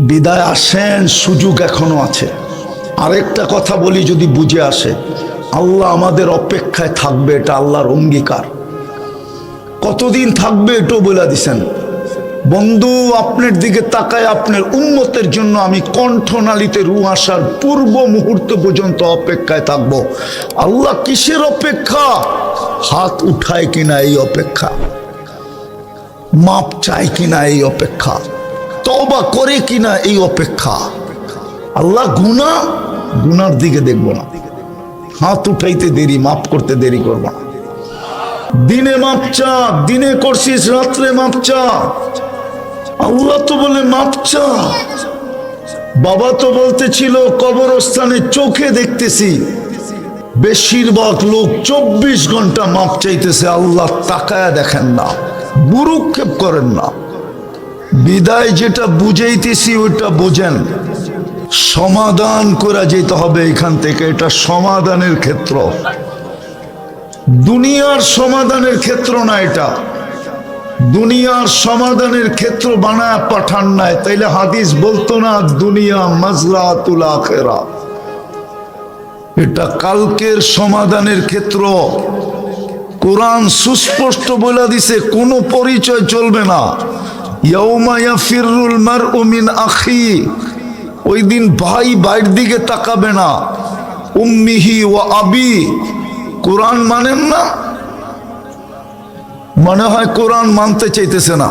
বিদায় আসেন, সুযোগ এখনো আছে। আরেকটা কথা বলি, যদি বুঝে আসে, আল্লাহ আমাদের অপেক্ষায় থাকবে, এটা আল্লাহর অঙ্গীকার। কতদিন থাকবে এটাও বলে দিছেন। বন্ধু, আপনার দিকে তাকায় আপনার উম্মতের জন্য আমি কণ্ঠনালীতে রূহ আসার পূর্ব মুহূর্ত পর্যন্ত অপেক্ষায় থাকব। আল্লাহ কিসের অপেক্ষা? হাত উঠায় কিনা এই অপেক্ষা, মাপ চায় কিনা এই অপেক্ষা, তওবা করে কিনা এই অপেক্ষা। আল্লাহ গুনার দিকে দেখব না, হাত উঠাইতে দেরি, মাপ করতে দেরি করব না। দিনে মাপ চা, দিনে করছিস, রাত্রে মাপ চা। আল্লাহ তো বলে মাপ চা। বাবা তো বলতেছিল কবরস্থানে চোখে দেখতেছি বেশিরভাগ লোক 24 ঘন্টা মাপ চাইতেছে, আল্লাহ তাকায়া দেখেন না, বুরুক্ষেপ করেন না। বিদায় যেটা বুঝাইতেছি ওইটা বোঝেন, সমাধান করে যেতে হবে এখান থেকে। এটা সমাধানের ক্ষেত্র, দুনিয়ার সমাধানের ক্ষেত্র না। এটা দুনিয়ার সমাধানের ক্ষেত্র বানায় পাঠান নাই, তাইলে হাদিস বলতো না দুনিয়া মাজরাতুল আখিরা। এটা কালকের সমাধানের ক্ষেত্র। কোরআন সুস্পষ্ট বলে দিছে, কোনো পরিচয় চলবে না। ইয়াউমা ইয়াফিরুল মারউ মিন আখি, ওই দিন ভাই ভাইয়ের দিকে তাকাবে না। উম্মিহি ওয়া আবি, কোরআন মানেন না? মনে হয় কোরআন মানতে চাইতেছে না।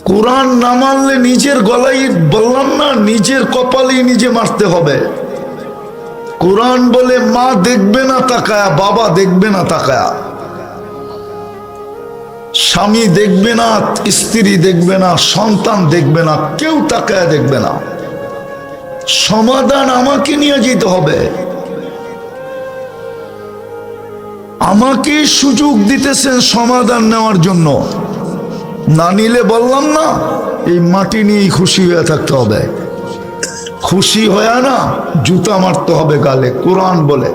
কোরআন না মানলে নিজের গলায়, বললাম না, নিজের কপালেই নিজে মারতে হবে। কোরআন বলে মা দেখবে না তাকায়া, বাবা দেখবে না তাকায়া, স্বামী দেখবে না, স্ত্রী দেখবে না, সন্তান দেখবে না, কেউ তাকায়া দেখবে না। সমাধান আমাকে নিয়ে যেতে হবে। আমাকে সুযোগ দিতেছেন সমাধান নেওয়ার জন্য। না নিলে বললাম না, এই মাটি নিয়েই খুশি হয়ে থাকতে হবে। খুশি হয়ে না জুতা মারতে হবে গালে। কোরআন বলে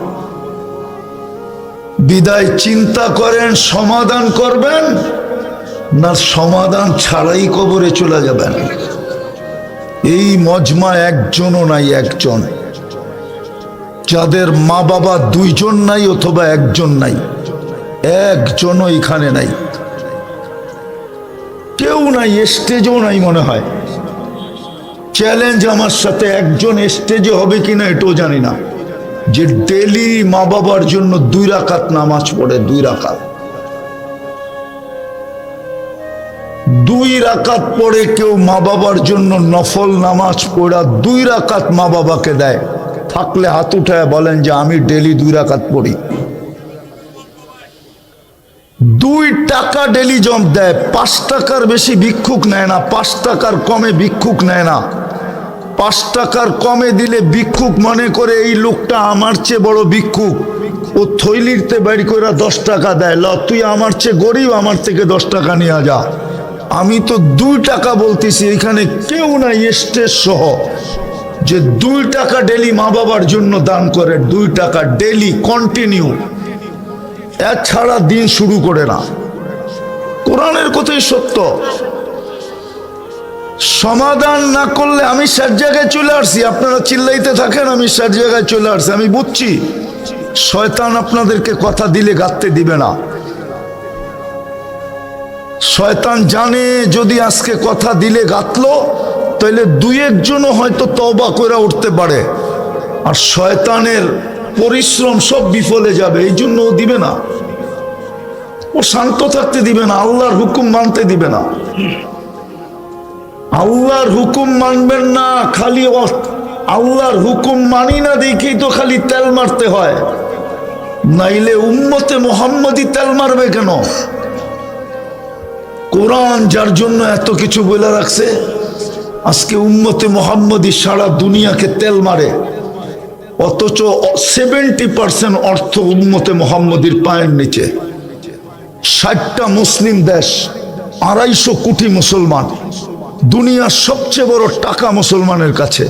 বিদায় চিন্তা করেন, সমাধান করবেন না সমাধান ছাড়াই কবরে চলে যাবেন। এই মজমা একজনও নাই, একজন। যাদের মা বাবা দুইজন নাই অথবা একজন নাই, একজনও এখানে নাই, কেউ নাই, স্টেজও নাই মনে হয়। চ্যালেঞ্জ আমার সাথে, একজন স্টেজে হবে কিনা এটাও জানি না, যে ডেলি মা বাবার জন্য 2 রাকাত নামাজ পড়ে। 2 রাকাত, 2 রাকাত পড়ে কেউ মা বাবার জন্য নফল নামাজ পড়া 2 রাকাত মা বাবাকে দেয়। থাকলে হাত উঠায় বলেন যে আমি ডেলি 2 রাকাত পড়ি। 2 টাকা ডেলি জম দেয়, 5 টাকার বেশি ভিক্ষুক নেয় না, 5 টাকার কমে ভিক্ষুক নেয় না। 5 টাকার কমে দিলে ভিক্ষুক মনে করে এই লোকটা আমার চেয়ে বড় ভিক্ষুক, ও থৈলিতে বাড়ি করে 10 টাকা দেয়। ল, তুই আমার চেয়ে গরিব, আমার থেকে 10 টাকা নিয়ে যা। আমি তো 2 টাকা বলতেছি, এখানে কেউ নাই স্টেজ সহ যে 2 টাকা ডেলি মা বাবার জন্য দান করে। 2 টাকা ডেলি কন্টিনিউ, এছাড়া দিন শুরু করে না। কোরআনের কথাই সত্য। সমাধান না করলে, আমি 60 জায়গায় চলে আসছি, আপনারা চিল্লাইতে থাকেন, আমি 60 জায়গায় চলে আসছি। আমি বুঝছি শয়তান আপনাদেরকে কথা দিলে গাঁথতে দিবে না। শয়তান জানে যদি আজকে কথা দিলে গাঁথলো, তাহলে 2-1 জনও হয়তো তওবা করে উঠতে পারে, আর শয়তানের পরিশ্রম সব বিফলে যাবে। এই জন্য ও দিবে না, ও শান্ত থাকতে দিবে না, আল্লাহর হুকুম মানতে দিবে না। আল্লাহর হুকুম মানবেন না, খালি আল্লাহর হুকুম মানি না দেখেই তো খালি তেল মারতে হয়, নাইলে উম্মতে মুহাম্মদি তেল মারবে কেন? কোরআন যার জন্য এত কিছু বলে রাখছে, আজকে উম্মতে মুহাম্মদি সারা দুনিয়াকে তেল মারে, অথচ 70% অর্থ উম্মতে মুহাম্মদির পায়ের নিচে। 60টা মুসলিম দেশ, 250 কোটি মুসলমান, দুনিয়ার সবচেয়ে বড় টাকা মুসলমানের কাছে,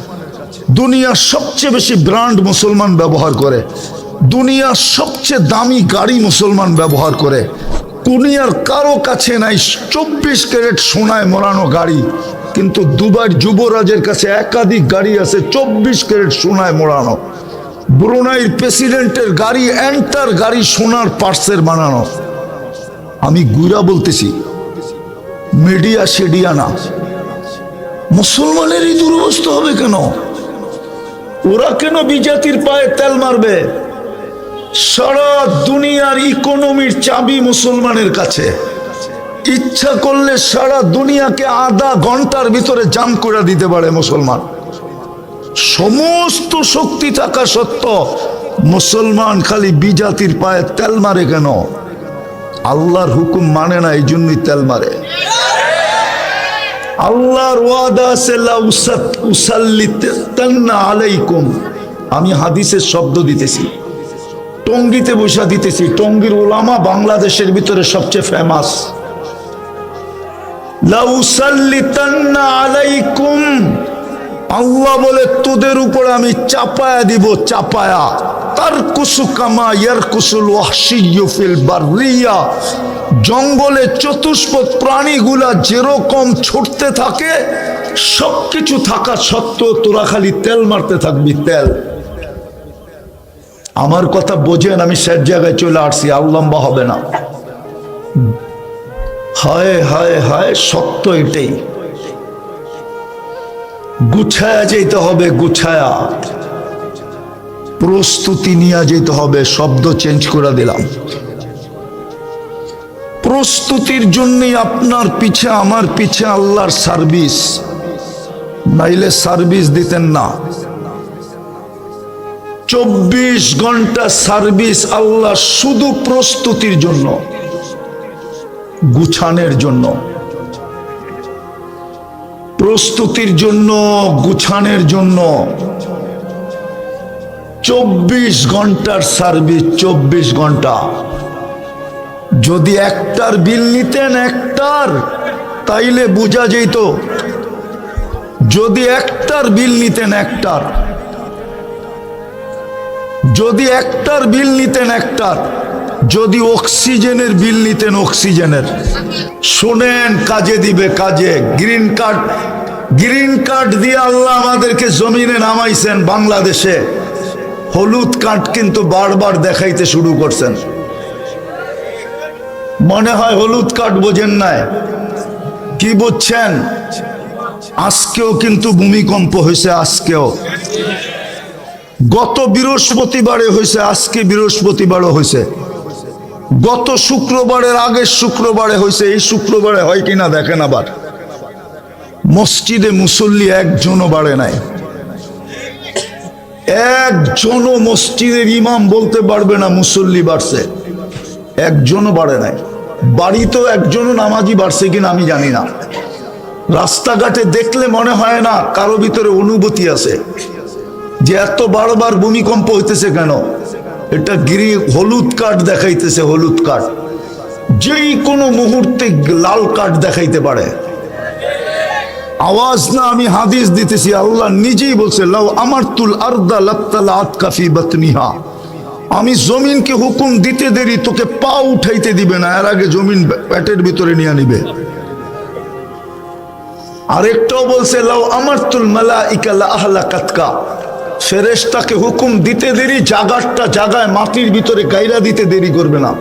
দুনিয়ার সবচেয়ে বেশি ব্র্যান্ড মুসলমান ব্যবহার করে, দুনিয়ার সবচেয়ে দামি গাড়ি মুসলমান ব্যবহার করে। দুনিয়ার কারো কাছে নাই 24 ক্যারেট সোনায় মোড়ানো গাড়ি, কিন্তু দুবাইয়ের যুবরাজের কাছে একাধিক গাড়ি আছে 24 ক্যারেট সোনায় মোড়ানো। ব্রুনাইয়ের প্রেসিডেন্টের গাড়ি, এন্টার গাড়ি সোনার পার্সের বানানো। আমি গুইরা বলতেছি, মিডিয়া সেডিয়া না। মুসলমানেরই দুরবস্থা হবে কেন? ওরা কেন বিজাতির পায়ে তেল মারবে? সারা দুনিয়ার ইকোনমির চাবি মুসলমানের কাছে। ইচ্ছা করলে সারা দুনিয়াকে আধা ঘন্টার ভিতরে জাম করে দিতে পারে মুসলমান। সমস্ত শক্তি থাকা সত্ত্বেও মুসলমান খালি বিজাতির পায়ে তেল মারে কেন? আল্লাহর হুকুম মানে না, এই জন্যই তেল মারে। আল্লাহর ওয়াদা আছে, লা উসাল্লিতান্না আলাইকুম। আমি হাদিসের শব্দ দিতেছি, টঙ্গীতে বসা দিতেছি। টঙ্গীর উলামা বাংলাদেশের ভিতরে সবচেয়ে ফেমাস। লা উসাল্লিতান্না আলাইকুম, আল্লাহ বলে তোদের উপর আমি চাপায়া দিব, চাপায়া। তারকুসু কামা ইয়ারকুসুল ওয়াহশিয়্যু ফিল বাররিয়া, জঙ্গলে চতুষ্পদ প্রাণীগুলা যেরকম ছুটতে থাকে, সবকিছু থাকা সত্ত্বেও তোরা খালি তেল মারতে থাকবি, তেল। আমার কথা বোঝেন, আমি শেষ জায়গায় চলে আসছি, আর লম্বা হবে না। হায় হায় হায়, সত্য এটাই। গুছায়া যেতে হবে, গুছায়া প্রস্তুতি নিয়ে যেতে হবে। শব্দ চেঞ্জ করে দিলাম। প্রস্তুতির জন্যই আপনার পিছে আমার পিছে আল্লাহর সার্ভিস, নাইলে সার্ভিস দিতেন না। 24 ঘন্টা সার্ভিস আল্লাহ, শুধু প্রস্তুতির জন্য, গুছানোর জন্য, প্রস্তুতির জন্য, গুছানোর জন্য। 24 ঘন্টার সার্ভিস, 24 ঘন্টা। যদি একটার বিল নিতেন, একটার, তাইলে বোঝা যেত। যদি একটার বিল নিতেন, একটার, যদি একটার বিল নিতেন, একটার, যদি অক্সিজেনের বিল নিতেন, অক্সিজেনের। শুনেন, কাজে দিবে, কাজে। গ্রিন কার্ড দিয়ে আল্লাহ আমাদেরকে জমিনে নামাইছেন। বাংলাদেশে হলুদ কার্ড কিন্তু বারবার দেখাইতে শুরু করছেন। মনে হয় হলুদ কার্ড বোঝেন নাই। কি বুঝছেন? আজকেও কিন্তু ভূমিকম্প হয়েছে, আজকেও। গত বৃহস্পতিবারে হয়েছে, আজকে বৃহস্পতিবারও হয়েছে। গত শুক্রবারের আগের শুক্রবারে হয়েছে, এই শুক্রবারে হয় কিনা দেখেন। আবার মসজিদে মুসল্লি একজনও বাড়ে নাই। একজনও মসজিদের ইমাম বলতে পারবে না মুসল্লি বাড়ছে, একজনও বাড়ে নাই। বাড়িতেও একজনও নামাজি বাড়ছে কিনা আমি জানি না। রাস্তাঘাটে দেখলে মনে হয় না কারো ভিতরে অনুভূতি আছে যে এত বারবার ভূমিকম্প হইতেছে কেন। এটা হলুদ কার্ড দেখাইতেছে, হলুদ কার্ড। যেই কোনো মুহূর্তে লাল কার্ড দেখাইতে পারে। আওয়াজ না, আমি হাদিস দিতেছি। আল্লাহ নিজেই বলছে, লাউ আমারতুল আরদা লাত্তালাআত কাফি বাতনিহা, আমি জমিনকে হুকুম দিতে দেরি, তোকে পা উঠাইতে দিবে না, এর আগে জমিন পেটের ভিতরে নিয়ে নিবে। আরেকটাও বলছে, লাউ আমারতুল মালাইকা লা আহলাকাতকা, ফেরেশতাকে হুকুম দিতে দেরি, জাগারটা জাগায় মাটির ভিতরে গাইরা দিতে দেরি করবে না।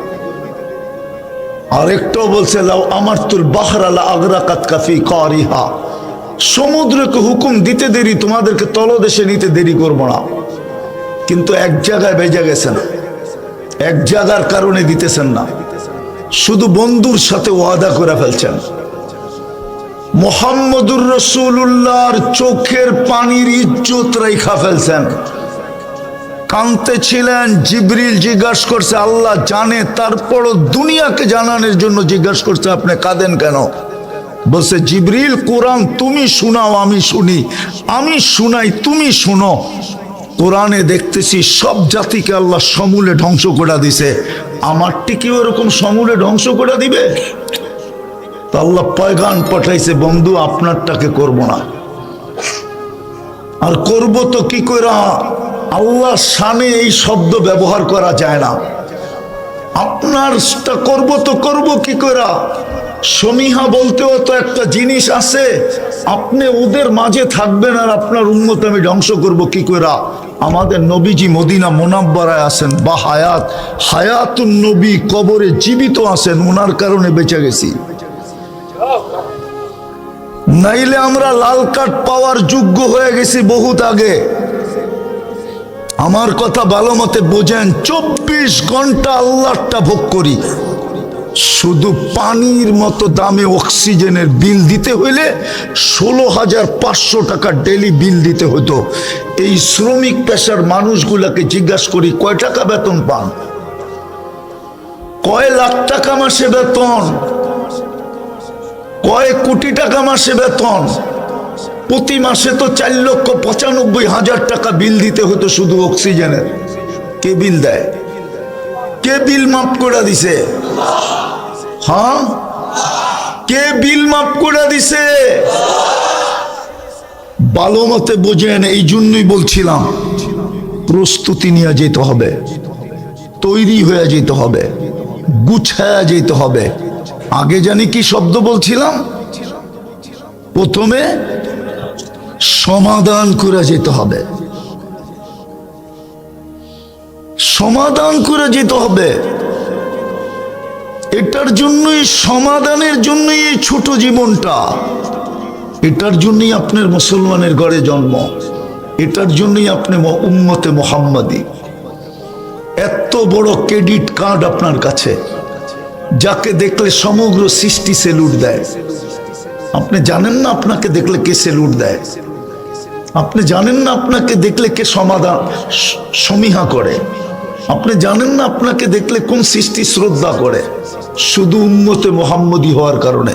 আরেকটাও বলছে, লাউ আমারতুল বাহরা লা আগরাকাতকা ফি কারিহা, সমুদ্রকে হুকুম দিতে দেরি, তোমাদেরকে তলদেশে নিতে দেরি করব না। কিন্তু এক জায়গায় বেজে গেছেন, এক জায়গার কারণে দিতেছেন না। শুধু বন্ধুর সাথে ওয়াদা করে ফেলছেন। মুহাম্মদুর রাসূলুল্লাহর চোখের পানির ইজ্জত রাইখা ফেলছেন। কাঁদতে ছিলেন, জিবরিল জিজ্ঞাসা করছে, আল্লাহ জানে, তারপরও দুনিয়াকে জানানোর জন্য জিজ্ঞাসা করছে, আপনি কাঁদেন কেন? বলছে, জিবরিল, কোরআন তুমি শোনাও, আমি শুনি, আমি শুনাই, তুমি শুনো। কোরআনে দেখতেছি সব জাতিকে আল্লাহ সমূলে ধ্বংস করে দিছে, আমারটি কি ওরকম সমূলে ধ্বংস করে দিবে? তো আল্লাহ পয়গাম পাঠাইছে, বন্ধু আপনারটাকে করব না। আর করব তো কি করে? আল্লাহর শানে এই শব্দ ব্যবহার করা যায় না। আপনারটা করব তো করব কি করে? সমীহা বলতেও তো একটা জিনিস আছে। আপনি ওদের মাঝে থাকবেন আর আপনার উম্মত আমি ধ্বংস করব কি করে? আমাদের নবীজি মদিনা মুনাব্বারায় আছেন, বা হায়াতুন নবী কবরে জীবিত আছেন, ওনার কারণে বেঁচে গেছি। নাইলে আমরা লাল কার্ড পাওয়ার যোগ্য হয়ে গেছি বহুত আগে। আমার কথা ভালো মতে বোঝেন। 24 ঘন্টা আল্লাহটা ভোগ করি। শুধু পানির মতো দামে অক্সিজেনের বিল দিতে হইলে 16,500 টাকা ডেলি বিল দিতে হতো। এই শ্রমিক পেশার মানুষগুলাকে জিজ্ঞাসা করি কয় টাকা বেতন পান? কয় লাখ টাকা মাসে বেতন? কয় কোটি টাকা মাসে বেতন? প্রতি মাসে তো 4,95,000 টাকা বিল দিতে হতো শুধু অক্সিজেনের। কে বিল দেয়? কে বিল মাফ করে দিছে? হ্যাঁ, কে বিল মাফ করে দিছে? ভালো মতে বোঝেন। এই জন্যই বলছিলাম প্রস্তুতি নিয়ে যেতে হবে, তৈরি হয়ে যেতে হবে, গুছায়া যেতে হবে। আগে জানি কি শব্দ বলছিলাম? প্রথমে সমাধান করে যেতে হবে, সমাধান করে যেতে হবে। এটার জন্যই, সমাধানের জন্যই এই ছোট জীবনটা। এটার জন্যই আপনার মুসলমানের ঘরে জন্ম। এটার জন্যই আপনি উম্মতে মুহাম্মাদি। এত বড় ক্রেডিট কার্ড আপনার কাছে, যাকে দেখলে সমগ্র সৃষ্টি সেলুট দেয়। আপনি জানেন না আপনাকে দেখলে কে সেলুট দেয়? আপনি জানেন না আপনাকে দেখলে কে সমাধান সমীহা করে? আপনি জানেন না আপনাকে দেখলে কোন সৃষ্টি শ্রদ্ধা করে? শুধু উম্মতে মুহাম্মদি হওয়ার কারণে,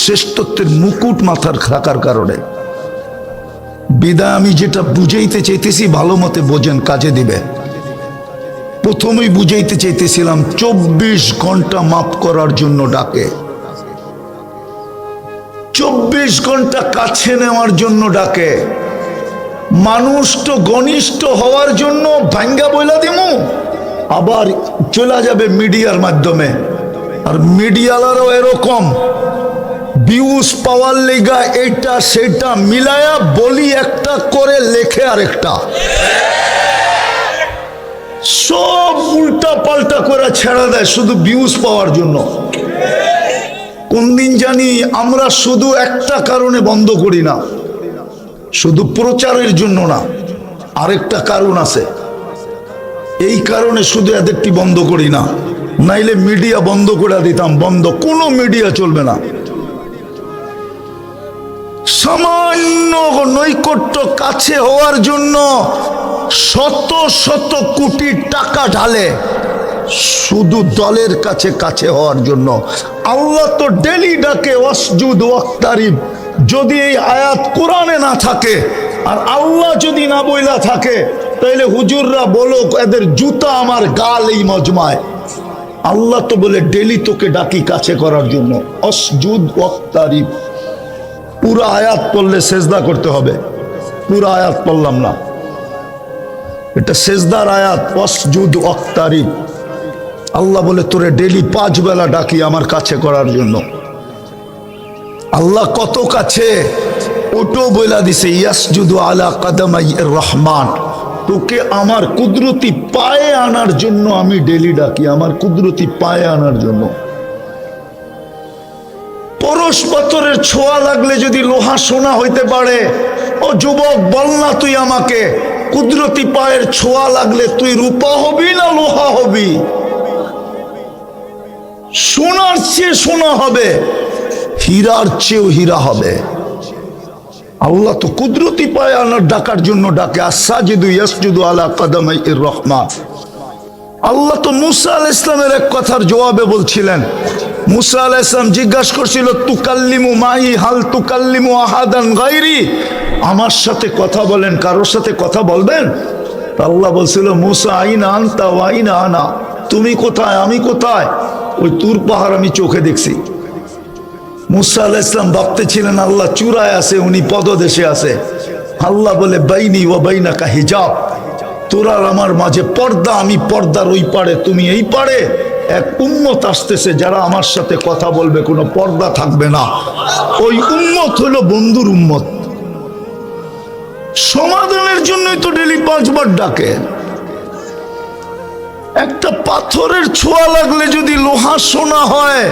শ্রেষ্ঠত্বের মুকুট মাথার থাকার কারণে। বিদায় আমি যেটা বুঝাইতে চাইতেছি ভালো মতে বোঝেন, কাজে দিবে। প্রথমেই বুঝাইতে চাইতেছিলাম 24 ঘন্টা মাফ করার জন্য ডাকে, 24 ঘন্টা কাছে নেওয়ার জন্য ডাকে। মানুষ তো ঘনিষ্ঠ হওয়ার জন্য ভাঙ্গা বইলা দিমু, আবার চলে যাবে মিডিয়ার মাধ্যমে। আর মিডিয়ালারও এরকম ভিউজ পাওয়ার লেগা এটা সেটা মিলায়া বলি একটা করে লেখে আরেকটা, সব উল্টা পাল্টা করে ছেড়া দেয় শুধু ভিউজ পাওয়ার জন্য। কোন দিন জানি আমরা শুধু একটা কারণে বন্ধ করি না, শুধু প্রচারের জন্য না, আরেকটা কারণ আছে। এই কারণে শুধু এদেরটি বন্ধ করি না, নাইলে মিডিয়া বন্ধ করে দিতাম। বন্ধ, কোনো মিডিয়া চলবে না। সামান্য নৈকট্য কাছে হওয়ার জন্য শত শত কোটি টাকা ঢালে শুধু দলের কাছে কাছে হওয়ার জন্য। আল্লাহ তো ডেলি ডাকে ওয়াসজুদ ওয়াক্তারিব। যদি এই আয়াত কোরআনে না থাকে আর আল্লাহ যদি না বইলা থাকে, তাইলে হুজুররা বলো এদের জুতা আমার গাল এই মজমায়। আল্লাহ তো বলে ডেলি তোকে ডাকি কাছে করার জন্য, ওয়াসজুদ ওয়াক্তারিব। পুরো আয়াত পড়লে সেজদা করতে হবে, পুরো আয়াত পড়লাম না, এটা সেজদার আয়াত। ওয়াসজুদ ওয়াক্তারিব। আল্লাহ বলে তোরে ডেলি 5 বেলা ডাকি আমার কাছে করার জন্য। আল্লাহ কত কাছে ওটো বইলা দিছে, ইয়াসজুদু আলা কাদামাইর রহমান। তোকে আমার কুদরতি পায়ে আনার জন্য আমি ডেলি ডাকি, আমার কুদরতি পায়ে আনার জন্য। পরশ পাথরের ছোঁয়া লাগলে যদি লোহা সোনা হইতে পারে, ও যুবক বল না তুই আমাকে, কুদরতি পায়ের ছোঁয়া লাগলে তুই রূপা হবি না লোহা হবি? সোনার চেয়ে সোনা হবে, হীরার চেয়েও হীরা হবে। আল্লাহ তো কুদরতি পায়ে আনার ডাকার জন্য ডাকে, আসসাজিদু ইয়াসজুদু আলা কাদামাইর রহমান। আল্লাহ তো মুসা আলাইহিস সালামের এক কথার জবাবে বলছিলেন, মুসা আলাইহিস সালাম জিজ্ঞাসা করছিল তুকাল্লিমু মাই হাল তুকাল্লিমু আহাদান গায়রি, আমার সাথে কথা বলেন, কারোর সাথে কথা বলবেন? আল্লাহ বলছিল মুসা আইনা আনতা ওয়া আইনা আনা, তুমি কোথায় আমি কোথায়? ওই তুর পাহাড় আমি চোখে দেখছি। মুসা আলাইহিস সালাম ভাবতেছিলেন আল্লাহ চূড়ায় আছে, উনি পদদেশে আছে। আল্লাহ বলে বাইনি ওয়া বাইনাকা হিজাব, তোর আর আমার মাঝে পর্দা, আমি পর্দার ওই পারে তুমি এই পারে। এক উম্মত আসতেছে যারা আমার সাথে কথা বলবে, কোনো পর্দা থাকবে না। ওই উম্মত হলো বন্ধুর উম্মত। সমাধানের জন্যই তো ডেলি 5 বার ডাকে। একটা পাথরের ছোঁয়া লাগলে যদি লোহা সোনা হয়,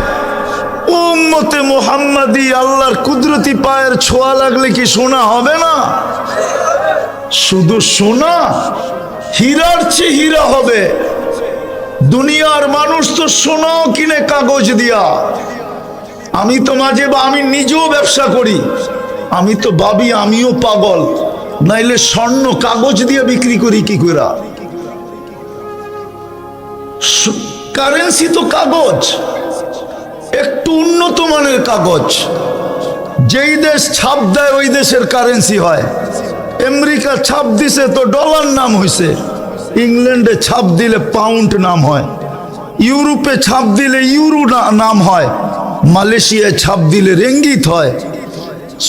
উম্মতে মুহাম্মাদি আল্লাহর কুদরতি পায়ের ছোঁয়া লাগলে কি সোনা হবে না? শুধু সোনা, হীরার চেয়ে হীরা হবে। দুনিয়ার মানুষ তো সোনাও কিনে কাগজ দিয়া। আমি তো আমি নিজেও ব্যবসা করি, আমি তো ভাবি আমিও পাগল, নাইলে স্বর্ণ কাগজ দিয়ে বিক্রি করি কি করে? কারেন্সি তো কাগজ, একটু উন্নত মানের কাগজ। যেই দেশ ছাপ দেয় ওই দেশের কারেন্সি হয়। আমেরিকা ছাপ দিছে তো ডলার নাম হয়েছে, ইংল্যান্ডে ছাপ দিলে পাউন্ড নাম হয়, ইউরোপে ছাপ দিলে ইউরো নাম হয়, মালয়েশিয়ায় ছাপ দিলে রেঙ্গিত হয়,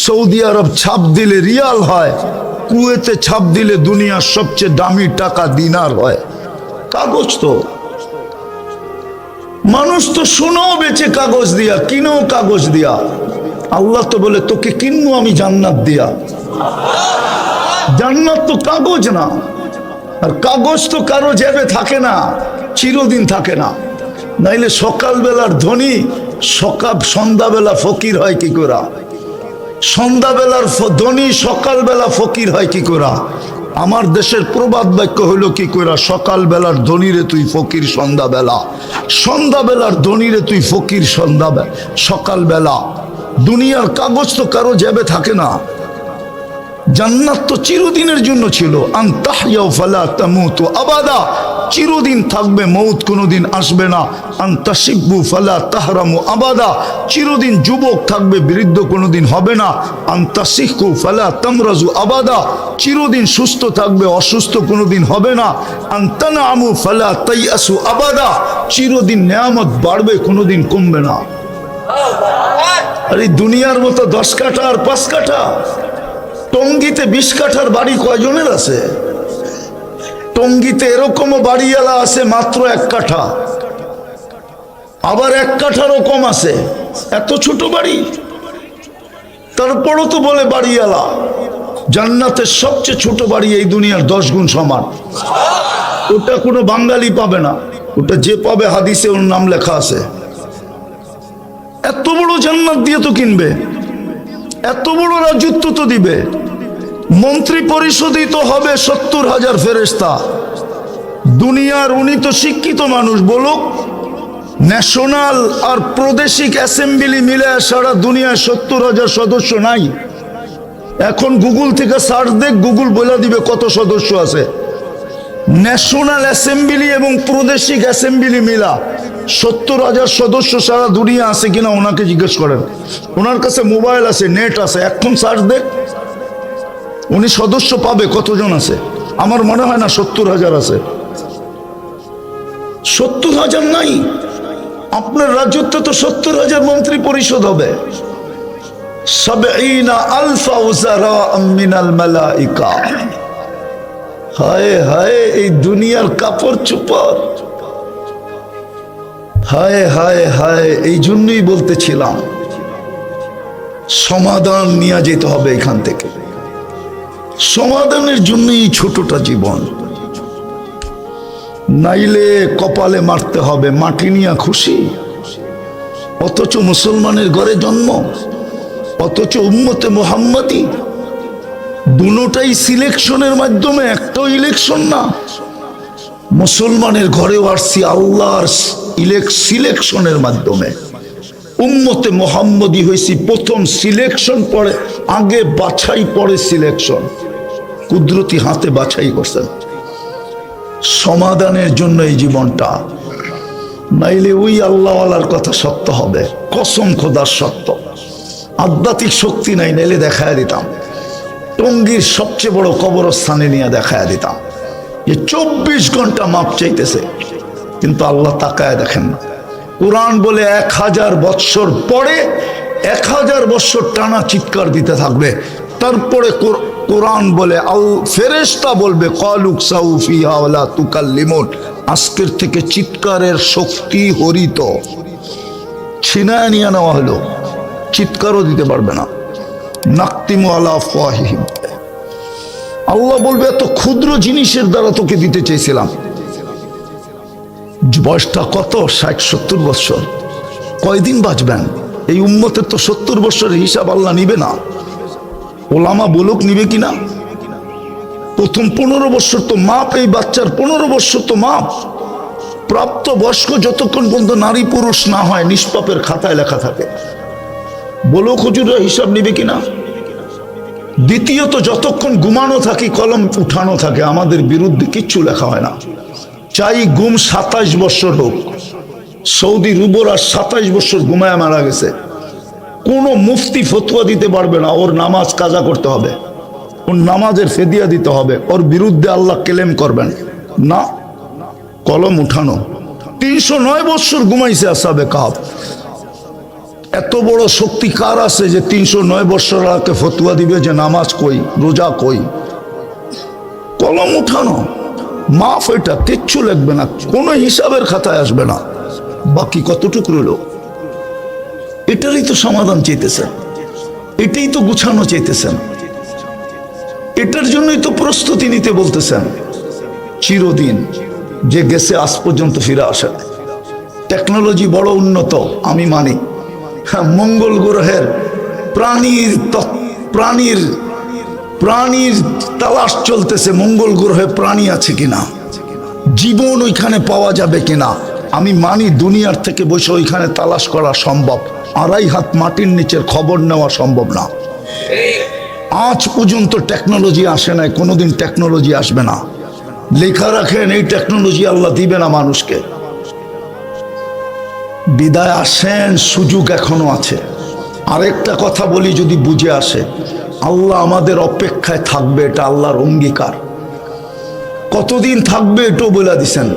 সৌদি আরব ছাপ দিলে রিয়াল হয়, কুয়েতে ছাপ দিলে দুনিয়ার সবচেয়ে দামি টাকা দিনার হয়। কাগজ তো মানুষ তো সোনাও বেচে কাগজ দিয়া, কিনেও কাগজ দিয়া। আল্লাহ তো বলে তোকে কিনবো আমি জান্নাত দিয়া। জান্নাত তো কাগজ না, আর কাগজ তো কারো জেবে থাকে না, চিরদিন থাকে না। নাইলে সকালবেলার ধনী সন্ধ্যাবেলা ফকির হয় কি করে? সন্ধ্যাবেলার ধনী সকালবেলা ফকির হয় কি করে? আমার দেশের প্রবাদ বাক্য হইল কি করে, সকালবেলার ধনীরে তুই ফকির সন্ধ্যাবেলা, সন্ধ্যাবেলার ধনীরে তুই ফকির সকালবেলা। দুনিয়ার কাগজ তো কারো জেবে থাকে না। জান্নাত তো চিরদিনের জন্য ছিল। আন তাহইয়া ফালা তামুতু আবাদা, চিরদিন থাকবে, মৌত কোনোদিন আসবে না। আন তাশিব্বু ফালা তাহরামু আবাদা, চিরদিন যুবক থাকবে, বৃদ্ধ কোনোদিন হবে না। আন তাসিহু ফালা তামরাজু আবাদা, চিরদিন সুস্থ থাকবে, অসুস্থ কোনোদিন হবে না। আন তানামু ফালা তাইয়াসু আবাদা, চিরদিন নেয়ামত বাড়বে, কোনোদিন কমবে না। আর এই দুনিয়ার মতো 10 কাঠা আর 5 কাঠা, টঙ্গিতে 20 কাঠার বাড়ি কয়জনের আছে? টঙ্গিতে এরকমও বাড়িওয়ালা আছে মাত্র 1 কাঠা, আবার 1 কাঠারও কম আছে। এত ছোট বাড়ি, তারপরও তো বলে বাড়িওয়ালা। জান্নাতের সবচেয়ে ছোট বাড়ি এই দুনিয়ার 10 গুণ সমান। ওটা কোনো বাঙালি পাবে না, ওটা যে পাবে হাদিসে ওর নাম লেখা আছে। এত বড় জান্নাত দিয়ে তো কিনবে, এত বড় রাজত্ব তো দিবে। মন্ত্রী পরিষদই তো হবে 70,000 ফেরেশতা। দুনিয়ার উনি তো শিক্ষিত মানুষ, বলুক ন্যাশনাল আর প্রাদেশিক অ্যাসেম্বলি মিলে সারা দুনিয়ায় 70,000 সদস্য নাই। এখন গুগল থেকে সার্চ দেখ, গুগল বলে দিবে কত সদস্য আছে। ন্যাশনাল অ্যাসেম্বলি এবং প্রাদেশিক অ্যাসেম্বলি মিলা 70,000 সদস্য সারা দুনিয়া আছে কিনা ওনাকে জিজ্ঞেস করেন। ওনার কাছে মোবাইল আছে, নেট আছে, এখন সার্চ দেখ, উনি সদস্য পাবে কতজন আছে। আমার মনে হয় না 70,000 আছে। 70,000 নাই। আপনার রাজত্বে তো 70,000 মন্ত্রী পরিষদ হবে। 70,000 উযারা মিনাল মালাইকা। হায় হায়, এই দুনিয়ার কাপড় চোপড়, হায় হায় হায়। এই জন্যই বলতেছিলাম সমাধান নিয়ে যেতে হবে এখান থেকে। সমাধানের জন্যই ছোটটা জীবন, নাইলে কপালে মারতে হবে। মাটি নিয়ে খুশি, অথচ মুসলমানের ঘরে জন্ম, অথচ উম্মতে মুহাম্মাদি। দুটোটাই সিলেকশনের মাধ্যমে, একটাও ইলেকশন না। মুসলমানের ঘরেও আসছি আল্লাহর সিলেকশনের মাধ্যমে। উম্মতে মুহাম্মাদি হয়েছি প্রথম সিলেকশন, পরে আগে বাছাই, পরে সিলেকশন। কুদরতি হাতে বাছাই করছেন। সমাধানের জন্য এই জীবনটা, নাইলে ওই আল্লাহওয়ালার কথা সত্য হবে, কসম খোদার সত্য। আধ্যাত্মিক শক্তি নাই, নাইলে দেখায় দিতাম। টঙ্গীর সবচেয়ে বড় কবরস্থানে নিয়ে দেখায় দিতাম যে 24 ঘন্টা মাপ চাইতেছে, কিন্তু আল্লাহ তাকায় দেখেন না। কুরআন বলে 1000 বৎসর পরে 1000 বৎসর টানা চিৎকার দিতে থাকবে। তারপরে কোরআন বলে ফেরেশতা বলবে ক্বালু কসাউ ফিহা ওয়ালা তুকাল্লিমুন, আজকের থেকে চিৎকারের শক্তি হরিত ছিনায় নিয়ে নেওয়া হলো, চিৎকারও দিতে পারবে না। নাক্তিমু আলা আফওয়াহিহিম, আল্লাহ বলবে এত ক্ষুদ্র জিনিসের দ্বারা তোকে দিতে চেয়েছিলাম। বয়সটা কত? 60-70 বছর। কয়দিন বাঁচবেন? এই উম্মতের তো 70 বছরের হিসাব আল্লাহ নিবে না। ওলামা বলুক নিবে কিনা? প্রথম 15 বছর তো মাপ, এই বাচ্চার 15 বছর তো মাপ। প্রাপ্ত বয়স্ক যতক্ষণ পর্যন্ত নারী পুরুষ না হয় নিষ্পাপের খাতায় লেখা থাকে। বলুক হুজুররা হিসাব নিবে কিনা? দ্বিতীয়ত যতক্ষণ ঘুমানো থাকি কলম উঠানো থাকে, আমাদের বিরুদ্ধে কিচ্ছু লেখা হয় না। চাই গুম 27 বছর হোক। সৌদি রুবরা 27 বছর ঘুমায় মারা গেছে, কোনো মুফতি ফতোয়া দিতে পারবে না ওর নামাজ কাজা করতে হবে, ওর নামাজের ফেদিয়া দিতে হবে, ওর বিরুদ্ধে আল্লাহ ক্লেম করবেন না। কলম উঠানো। 309 বছর ঘুমাইছে আসহাবে কাহফ। এত বড় শক্তি কার আছে যে 309 বছর আগে ফতোয়া দিবে যে নামাজ কই, রোজা কই? কলম উঠানো, মাফ। এটা কিচ্ছু লিখবে না, কোনো হিসাবের খাতায় আসবে না। বাকি কতটুকু রইল? এটারই তো সমাধান চাইতেছেন, এটাই তো গুছানো চাইতেছেন, এটার জন্যই তো প্রস্তুতি নিতে বলতেছেন। চিরদিন যে গেছে আজ পর্যন্ত ফিরে আসে। টেকনোলজি বড় উন্নত, আমি মানি। হ্যাঁ, মঙ্গল গ্রহের প্রাণীর তালাশ চলতেছে, মঙ্গল গ্রহে প্রাণী আছে কিনা, জীবন ওইখানে পাওয়া যাবে কিনা। আমি মানি দুনিয়ার থেকে বসে ওইখানে তালাশ করা সম্ভব, 2.5 হাত মাটির নিচের খবর নেওয়া সম্ভব না। আজ পর্যন্ত টেকনোলজি আসে নাই, কোনোদিন টেকনোলজি আসবে না। লেখা রাখেন এই টেকনোলজি আল্লাহ দিবে না মানুষকে। বিদায় আসেন, সুযোগ এখনো আছে। আরেকটা কথা বলি যদি বুঝে আসে, আল্লাহ আমাদের অপেক্ষায় থাকবে, এটা আল্লাহর অঙ্গীকার। কতদিন থাকবে এটাও বলে দিছেন।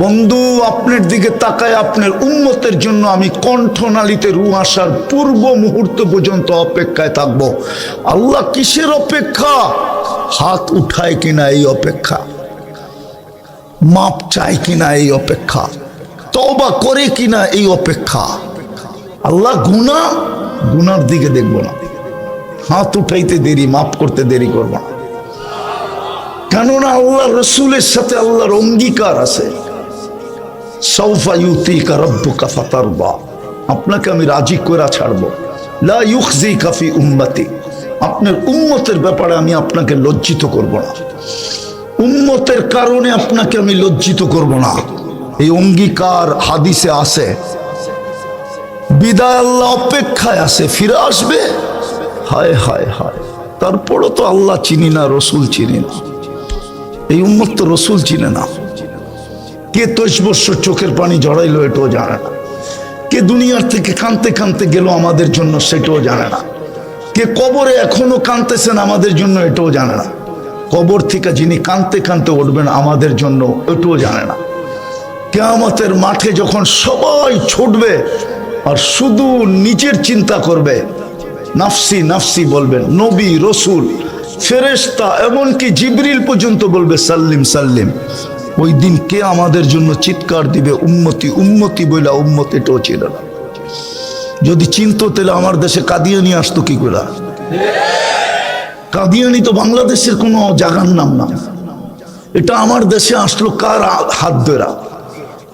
বন্ধু, আপনার দিকে তাকায় আপনার উম্মতের জন্য আমি কণ্ঠনালীতে রূহ আসার পূর্ব মুহূর্ত পর্যন্ত অপেক্ষায় থাকব। আল্লাহ কিসের অপেক্ষা? হাত উঠায় কিনা এই অপেক্ষা, মাপ চায় কিনা এই অপেক্ষা, তওবা করে কিনা এই অপেক্ষা। আল্লাহ গুনার দিকে দেখব না, হাত উঠাইতে দেরি, মাপ করতে দেরি করব না। কেননা আল্লাহ রসুলের সাথে আল্লাহর অঙ্গীকার আছে। সাউফা ইউতিকা রাব্বুকা ফাতারদা, আপনাকে আমি রাজি করে ছাড়বো। লা ইউখজিকা ফি উম্মতি, আপনার উম্মতের ব্যাপারে আমি আপনাকে লজ্জিত করব না, উম্মতের কারণে আপনাকে আমি লজ্জিত করব না। এই অঙ্গীকার হাদিসে আছে। বিদায় আল্লাহ অপেক্ষায় আছে, ফিরে আসবে। হায় হায় হায়, তারপরও তো আল্লাহ চিনি না, রসুল চিনি না। এই উম্মত তো রসুল চিনে না। কে 23 বছর চোখের পানি জড়াইলো এটাও জানে না। কে দুনিয়ার থেকে কাঁদতে কাঁদতে গেল আমাদের জন্য সেটাও জানে না। কে কবরে এখনো কাঁদতেছেন আমাদের জন্য এটাও জানে না। কবর থেকে যিনি কাঁদতে কাঁদতে উঠবেন আমাদের জন্য এটাও জানে না। কিয়ামতের মাঠে যখন সবাই ছুটবে আর শুধু নিজের চিন্তা করবে, নাফসি নাফসি বলবেন, নবী রসুল ফেরেশতা এমনকি জিবরিল পর্যন্ত বলবে সাল্লিম সাল্লিম। ওই দিন কে আমাদের জন্য চিৎকার দিবে উম্মতি উম্মতি বইলা, উম্মত এটাও ছিল না। যদি চিনতো তাহলে আমার দেশে কাদিয়ানি আসতো কি করে? কাদিয়ানি তো বাংলাদেশের কোনো জায়গার নাম না। এটা আমার দেশে আসলো কার হাত ধরা,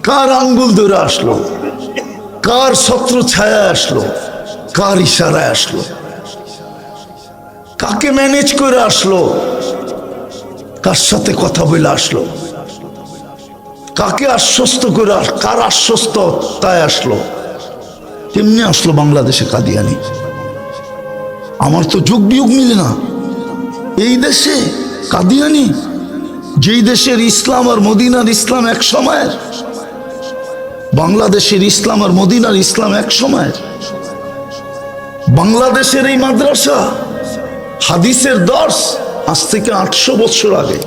কার আঙ্গুল ধরে আসলো, কার ছত্র ছায়া আসলো, কার ইশারায় আসলো, কাকে ম্যানেজ করে আসলো, কার সাথে কথা বলে আসলো, কাকে আশ্বস্ত করে, কার আশ্বস্ত তাই আসলো, কেমনি আসলো বাংলাদেশে কাদিয়ানি? আমার তো যুগ বিয়োগ মিলে না। এই দেশে কাদিয়ানি, যেই দেশের ইসলাম আর মদিনার ইসলাম এক সময়ের, বাংলাদেশের ইসলাম আর মদিনার ইসলাম এক সময়ের। বাংলাদেশের এই মাদ্রাসা হাদিসের দর্স আজ থেকে 800 বছর আগে,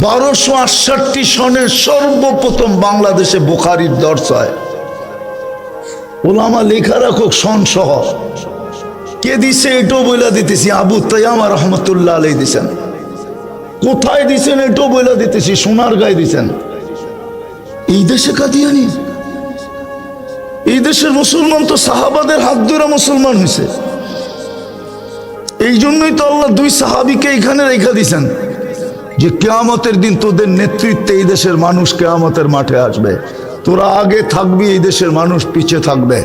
1268 সনে সর্বপ্রথম বাংলাদেশে বুখারীর দর্স হয়। ওলামা লেখা রাখো সন সহ। কে দিছে এটাও বলে দিতেছি, আবু তাইয়ামা রহমতুল্লাহ আলাইহি দিছেন। কোথায় দিছেন এটাও বলে দিতেছি, সোনার গায়ে দিছেন। এই দেশে কাদিয়ানি, এই দেশের মুসলমান তো সাহাবাদের হাত ধরে মুসলমান হয়েছে। এই জন্যই তো আল্লাহ দুই সাহাবীকে এখানে রেখা দিছেন যে কিয়ামতের দিন তোদের নেতৃত্বে এই দেশের মানুষ কিয়ামতের মাঠে আসবে, তোরা আগে থাকবি, এই দেশের মানুষ পিছে থাকবে,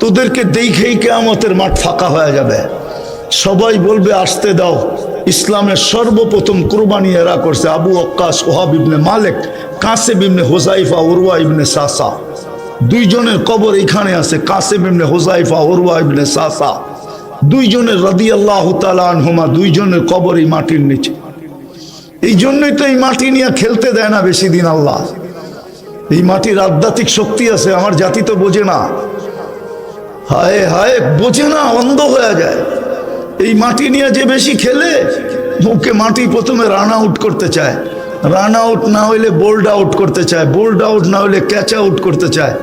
তোদেরকে দেখেই কিয়ামতের মাঠ ফাঁকা হয়ে যাবে। সবাই বলবে আসতে দাও। ইসলামের সর্বপ্রথম কুরবানি এরা করছে আবু ওয়াক্কাস, ওহাব ইবনে মালিক, কাসেম ইবনে হুযায়ফা, উরওয়া ইবনে সাসা। দুইজনের কবর এখানে আছে, কাসেম ইবনে হুযায়ফা, উরওয়া ইবনে সাসা। দুইজনের রাদিয়াল্লাহু তাআলা আনহুমা, দুইজনের কবর এই মাটির নিচে। এই জন্যই তো এই মাটি নিয়ে খেলতে দেয় না বেশি দিন আল্লাহ। এই মাটির আধ্যাত্মিক শক্তি আছে, আমার জাতি তো বোঝে না। হায় হায়, বোঝে না, অন্ধ হয়ে যায়। এই মাটি নিয়ে যে বেশি খেলে, ওকে মাটি প্রথমে রান আউট করতে চায়, রান আউট না হইলে বোল্ড আউট করতে চায়, বোল্ড আউট না হইলে ক্যাচ আউট করতে চায়,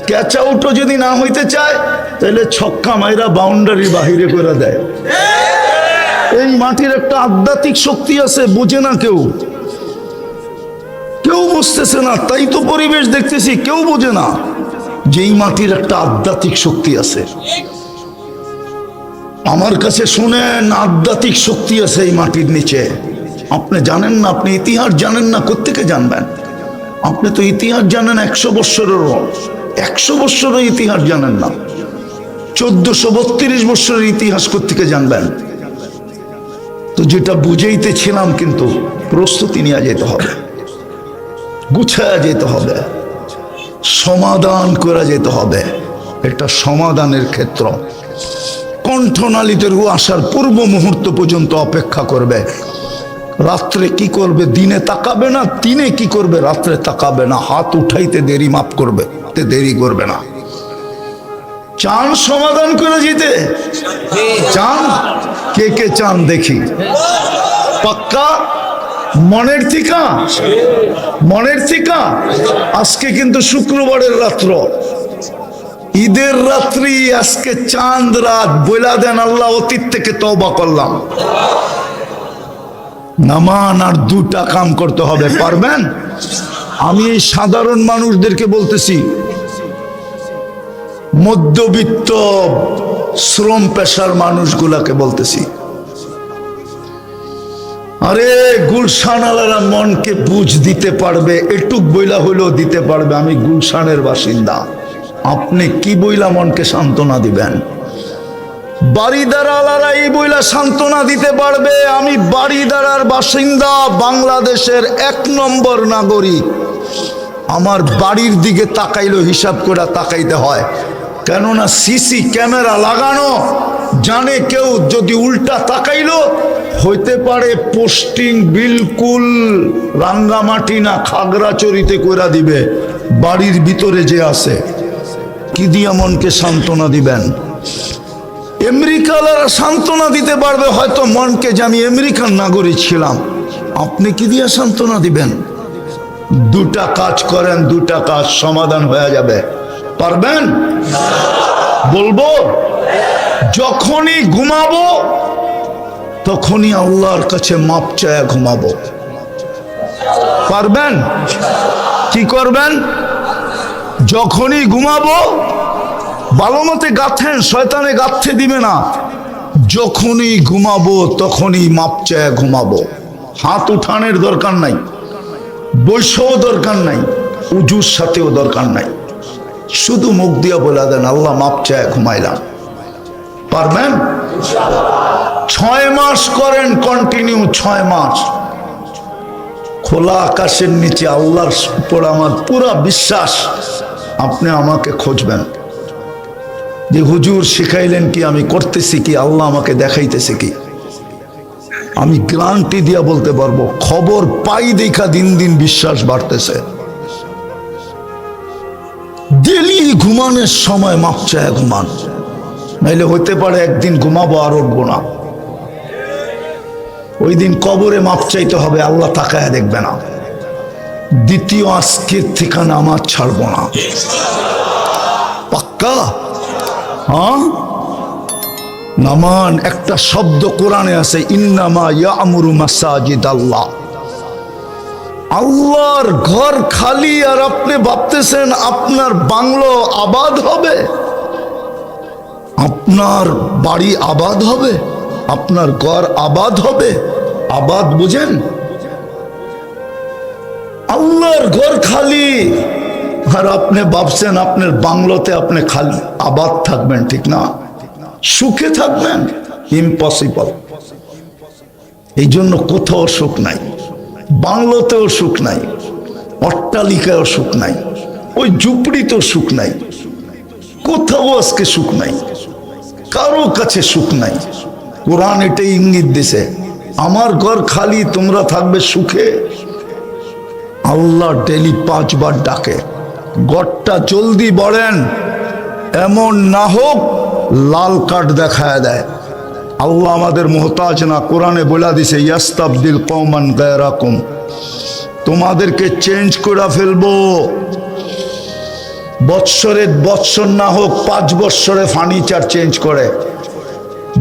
ক্যাচ আউটও যদি না হইতে চায় তাহলে ছক্কা মাইরা বাউন্ডারি বাহিরে করে দেয়। এই মাটির একটা আধ্যাত্মিক শক্তি আছে, বোঝে না কেউ, কেউ বুঝতেছে না। তাই তো পরিবেশ দেখতেছি, কেউ বোঝে না যে এই মাটির একটা আধ্যাত্মিক শক্তি আছে। আমার কাছে শুনেন, আধ্যাত্মিক শক্তি আছে এই মাটির নিচে। আপনি জানেন না, আপনি ইতিহাস জানেন না, কোত্থেকে জানবেন? আপনি তো ইতিহাস জানেন 100 বৎসরেরও, 100 বৎসরের ইতিহাস জানেন না। 1432 বৎসরের ইতিহাস কোত্থেকে জানবেন? তো যেটা বুঝাইতেছিলাম, কিন্তু প্রস্তুতি নিয়ে যেতে হবে, গুছায়া যেতে হবে, সমাধান করা যেতে হবে। এটা সমাধানের ক্ষেত্র। কণ্ঠনালীতে রু আসার পূর্ব মুহূর্ত পর্যন্ত অপেক্ষা করবে। রাত্রে কি করবে? দিনে তাকাবে না। দিনে কি করবে? রাত্রে তাকাবে না। হাত উঠাইতে দেরি মাফ করবে, দেরি করবে না। চান সমাধান করে যেতে? চান? কে কে চান দেখি? পাক্কা? মনের থিকা? মনের থিকা? আজকে কিন্তু শুক্রবারের রাত্র, ঈদের রাত্রি, আজকে চাঁদ রাত। বইলা দেন আল্লাহ অতীত থেকে তওবা করলাম। নামান আর 2টা কাম করতে হবে। পারবেন? আমি এই সাধারণ মানুষদেরকে বলতেছি, মধ্যবিত্ত শ্রম পেশার মানুষগুলাকে বলতেছি, আরে গুলশানালারা মনকে বুঝ দিতে পারবে, এটুক বইলা হইলেও দিতে পারবে। আমি গুলশানের বাসিন্দা, আপনি কি বইলা মনকে সান্ত্বনা দিবেন? বাড়িদারালারা এই বইলা সান্ত্বনা দিতে পারবে, আমি বাড়িদারার বাসিন্দা, বাংলাদেশের 1 নম্বর নাগরিক। আমার বাড়ির দিকে তাকাইলো হিসাব করে তাকাইতে হয়, কেননা সিসি ক্যামেরা লাগানো। জানে কেউ যদি উল্টা তাকাইলো হইতে পারে পোস্টিং বিলকুল রাঙ্গামাটি না খাগড়াছড়িতে কইরা দিবে। বাড়ির ভিতরে যে আছে, কি দিয়া মনকে সান্ত্বনা দিবেন? আমেরিকালারা সান্ত্বনা দিতে পারবে হয়তো মনকে, যে আমি আমেরিকান নাগরিক ছিলাম। আপনি কি দিয়া সান্ত্বনা দিবেন? 2টা কাজ করেন, 2টা কাজ সমাধান হয়ে যাবে। পারবেন? বলবো, যখনই ঘুমাবো তখনই আল্লাহর কাছে মাপ চায় ঘুমাবো। পারবেন? কি করবেন? যখনই ঘুমাবো, ভালো মতে গাঁথেন, শয়তানে গাঁথতে দিবে না। যখনই ঘুমাবো তখনই মাপ চায় ঘুমাবো। হাত উঠানের দরকার নাই, বৈশও দরকার নাই, উজুর সাথেও দরকার নাই। শুধু মুখ দিয়া বলে দেন আল্লাহ মাপ চায় ঘুমাইলাম। পারবেন? 6 মাস করেন কন্টিনিউ, 6 মাস। খোলা আকাশের নিচে আল্লাহর উপর আমার পুরা বিশ্বাস, আপনি আমাকে খুঁজবেন যে হুজুর শিখাইলেন কি, আমি করতেছি কি, আল্লাহ আমাকে দেখাইতেছে কি। আমি গ্যারান্টি দিয়া বলতে পারবো, খবর পাই দেখা দিন দিন বিশ্বাস বাড়তেছে। ডেলি ঘুমানোর সময় মাপ চায় ঘুমান, নাইলে হইতে পারে একদিন ঘুমাবো আর উঠবো না। ওই দিন কবরে মাপ চাইতে হবে, আল্লাহ তাকায় দেখবে না। দ্বিতীয়, আজকের থেকে নামাজ ছাড়বো না। পাক্কা? হ্যাঁ, নামান একটা শব্দ কোরআনে আছে, ইন্নামা ইয়ামুরু মাসাজিদ আল্লাহ। আল্লাহর ঘর খালি আর আপনি ভাবতেছেন আপনার বাংলো আবাদ হবে, আপনার বাড়ি আবাদ হবে, আপনার ঘর আবাদ হবে। আবাদ বুঝেন? আল্লাহর ঘর খালি আর আপনি ভাবছেন আপনার বাংলোতে আপনি খালি আবাদ থাকবেন, ঠিক না? সুখে থাকবেন? ইম্পসিবল। এই জন্য কোথাও সুখ নাই, বাংলোতেও সুখ নাই, অট্টালিকায়ও সুখ নাই, ওই ঝুপড়িতেও সুখ নাই, কোথাও আজকে সুখ নাই, কারো কাছে সুখ নাই। কোরআন এটাই ইঙ্গিত দিছে, আমার ঘর খালি, তোমরা থাকবে সুখে। আল্লাহ ডেলি 5 বার ডাকে, ঘরটা জলদি বলেন, এমন না হোক লাল কার্ড দেখায় দেয়। আল্লাহ আমাদের মোহতাজ না, কোরআনে বলে দিছে ইয়াস্তাবদিল কওমান গায়রাকুম, তোমাদেরকে চেঞ্জ করে ফেলবো। বৎসর না হোক 5 বৎসরে ফার্নিচার চেঞ্জ করে।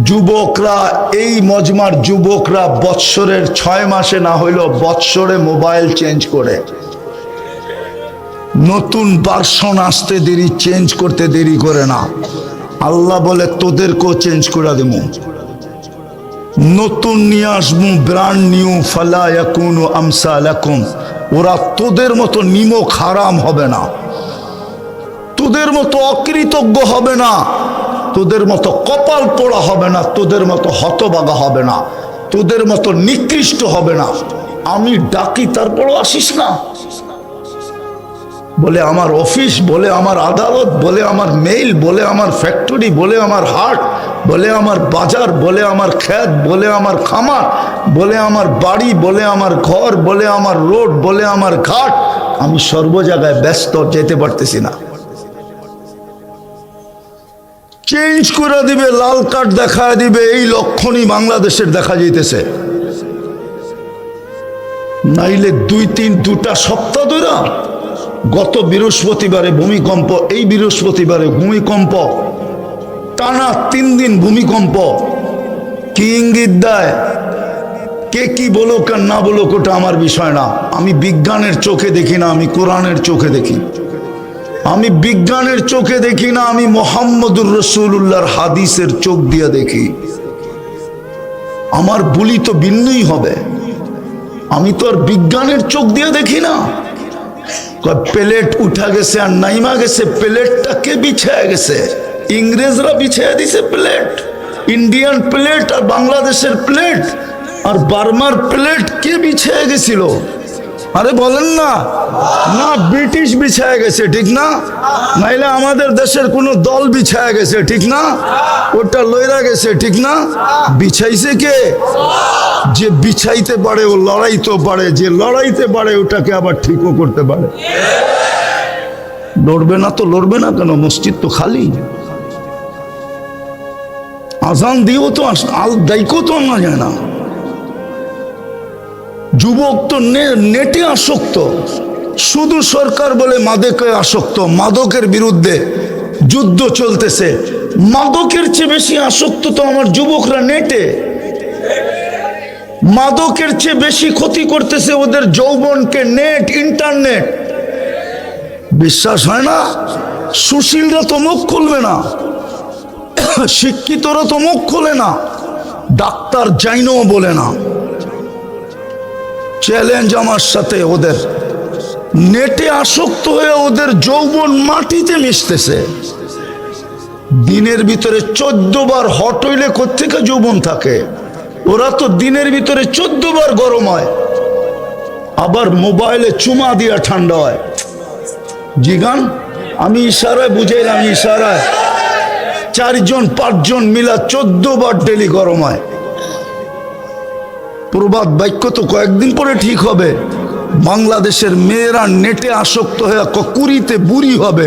যুবকরা, এই মজমার যুবকরা বৎসরের 6 মাসে না হইলেও বৎসরে মোবাইল চেঞ্জ করে। নতুন ভার্সন আসতে দেরি, চেঞ্জ করতে দেরি করে না। আল্লাহ বলে তোদেরকেও চেঞ্জ করে দেবো, নতুন নিয়ে আসবো, ব্র্যান্ড নিউ, ফালা ইয়াকুনু আমসালাকুম। ওরা তোদের মতো নিমক হারাম হবে না, তোদের মতো অকৃতজ্ঞ হবে না, তোদের মতো কপাল পোড়া হবে না, তোদের মতো হতবাগা হবে না, তোদের মতো নিকৃষ্ট হবে না। আমি ডাকি তারপরও আসিস না। বলে আমার অফিস, বলে আমার আদালত, বলে আমার মেইল, বলে আমার ফ্যাক্টরি, বলে আমার হাট, বলে আমার বাজার, বলে আমার ক্ষেত, বলে আমার খামার, বলে আমার বাড়ি, বলে আমার ঘর, বলে আমার রোড, বলে আমার ঘাট, আমি সর্ব জায়গায় ব্যস্ত, যেতে পারতেছি না। চেঞ্জ করে দিবে, লাল কার্ড দেখা দিবে। এই লক্ষণই বাংলাদেশের দেখা যাইতেছে। নাইলে 2-3 সপ্তাহ ধরে, গত বৃহস্পতিবারে ভূমিকম্প, এই বৃহস্পতিবারে ভূমিকম্প, টানা 3 দিন ভূমিকম্প। কি ইঙ্গিত দেয়? কে কি বলুক আর না বলুক ওটা আমার বিষয় না। আমি বিজ্ঞানের চোখে দেখি না, আমি কোরআনের চোখে দেখি। আমি বিজ্ঞানের চোখে দেখি না, আমি মুহাম্মদুর রাসূলুল্লাহর হাদিসের চোখ দিয়ে দেখি। আমার বুলি তো ভিন্নই হবে। আমি তো আর বিজ্ঞানের চোখ দিয়ে দেখি না। প্লেট উঠা গেছে আর নাইমা গেছে, প্লেটটা কে বিছায় গেছে? ইংরেজরা বিছায় দিছে প্লেট। ইন্ডিয়ান প্লেট আর বাংলাদেশের প্লেট আর বার্মার প্লেট কে বিছায় গেছিল? আরে বলেন না, না ব্রিটিশ বিছায় গেছে, ঠিক না? নাইলে আমাদের দেশের কোন দল বিছায় গেছে, ঠিক না? ওটা লইরা গেছে, ঠিক না? বিছাইছে কে? যে বিছাইতে পারে ও লড়াইতে পারে, যে লড়াইতে পারে ওটাকে আবার ঠিকও করতে পারে। লড়বে না তো লড়বে না কেন? মসজিদ তো খালি। আজান দিও তো দায়িত্ব তো আনা যায় না। যুবক তো নেটে আসক্ত, শুধু সরকার বলে মাদকে আসক্ত। মাদকের বিরুদ্ধে যুদ্ধ চলতেছে, মাদকের চেয়ে বেশি আসক্ত তো আমার যুবকরা নেটে। মাদকের চেয়ে বেশি ক্ষতি করতেছে ওদের যৌবনকে নেট, ইন্টারনেট। বিশ্বাস হয় না? সুশীলরা তো মুখ খুলবে না, শিক্ষিতরা তো মুখ খোলে না, ডাক্তার জাইনও বলে না। চ্যালেঞ্জ আমার সাথে, ওদের নেটে আসক্ত হয়ে ওদের যৌবন মাটিতে মিশতেছে। দিনের ভিতরে 14 বার হট হইলে কোত্থেকে যৌবন থাকে? ওরা তো দিনের ভিতরে 14 বার গরম হয়, আবার মোবাইলে চুমা দিয়া ঠান্ডা হয়। জিগান, আমি ইশারায় বুঝাইলাম, ইশারায় 4-5 জন মিলা 14 বার ডেলি গরম হয়। প্রবাদ বাক্য তো কয়েকদিন পরে ঠিক হবে। বাংলাদেশের মেয়েরা নেটে আসক্ত হয়ে কুড়িতে বুড়ি হবে,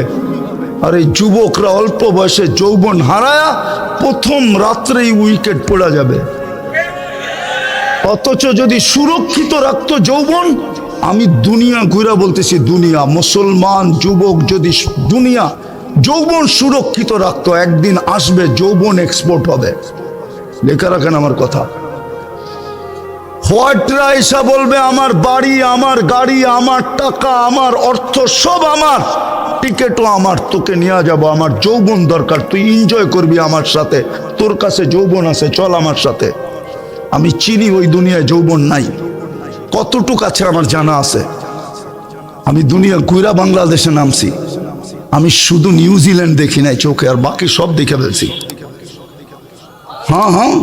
আর এই যুবকরা অল্প বয়সে যৌবন হারায়া প্রথম রাত্রেই উইকেট পড়া যাবে। অথচ যদি সুরক্ষিত রাখতো যৌবন, আমি দুনিয়া ঘুরা বলতেছি, দুনিয়া মুসলমান যুবক যদি দুনিয়া যৌবন সুরক্ষিত রাখতো, একদিন আসবে যৌবন এক্সপোর্ট হবে। লেখা রাখেন আমার কথা। হোয়াটরা এসা বলবে আমার বাড়ি, আমার গাড়ি, আমার টাকা, আমার অর্থ সব আমার, টিকেটও আমার, তোকে নিয়ে যাব, আমার যৌবন দরকার, তুই এনজয় করবি আমার সাথে, তোর কাছে যৌবন আছে, চল আমার সাথে। আমি চিনি ওই দুনিয়ায় যৌবন নাই, কতটুক আছে আমার জানা আছে। আমি দুনিয়া ঘুরা বাংলাদেশে নামছি, আমি শুধু নিউজিল্যান্ড দেখি নাই চোখে, আর বাকি সব দেখে ফেলছি। হ্যাঁ হ্যাঁ,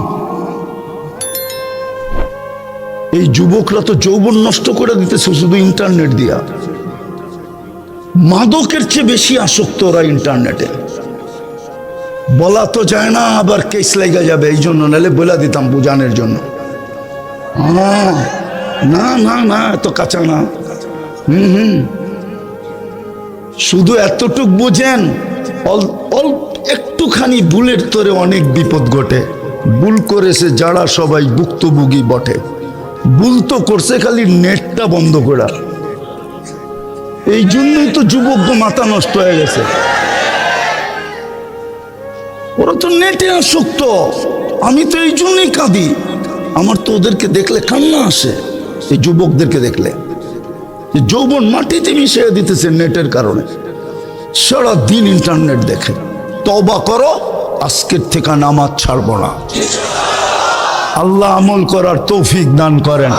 এই যুবকরা তো যৌবন নষ্ট করে দিতেছে শুধু ইন্টারনেট দিয়া। মাদকের চেয়ে বেশি আসক্ত ওরা ইন্টারনেটে। বলা তো যায় না, আবার কেস লেগে যাবে, এই জন্য, নাহলে বলে দিতাম বুঝানোর জন্য। না না না, এত কাঁচা না। শুধু এতটুক বুঝেন, একটুখানি ভুলের তোরে অনেক বিপদ ঘটে। ভুল করেছে যারা সবাই ভুক্তভোগী বটে, ভুল তো করছে খালি নেটটা বন্ধ করা। এই জন্যই তো যুবক মাথা নষ্ট হয়ে গেছে, ওরা তো নেটে আসক্ত। আমি তো এই জন্যই কাঁদি, আমার তো ওদেরকে দেখলে কান্না আসে, এই যুবকদেরকে দেখলে। যৌবন মাটিতে মিশিয়ে দিতেছে নেটের কারণে, সারা দিন ইন্টারনেট দেখে। তওবা করো, আজকের থেকে নামাজ ছাড়বো না। আল্লাহ আমল করার তৌফিক দান করেন।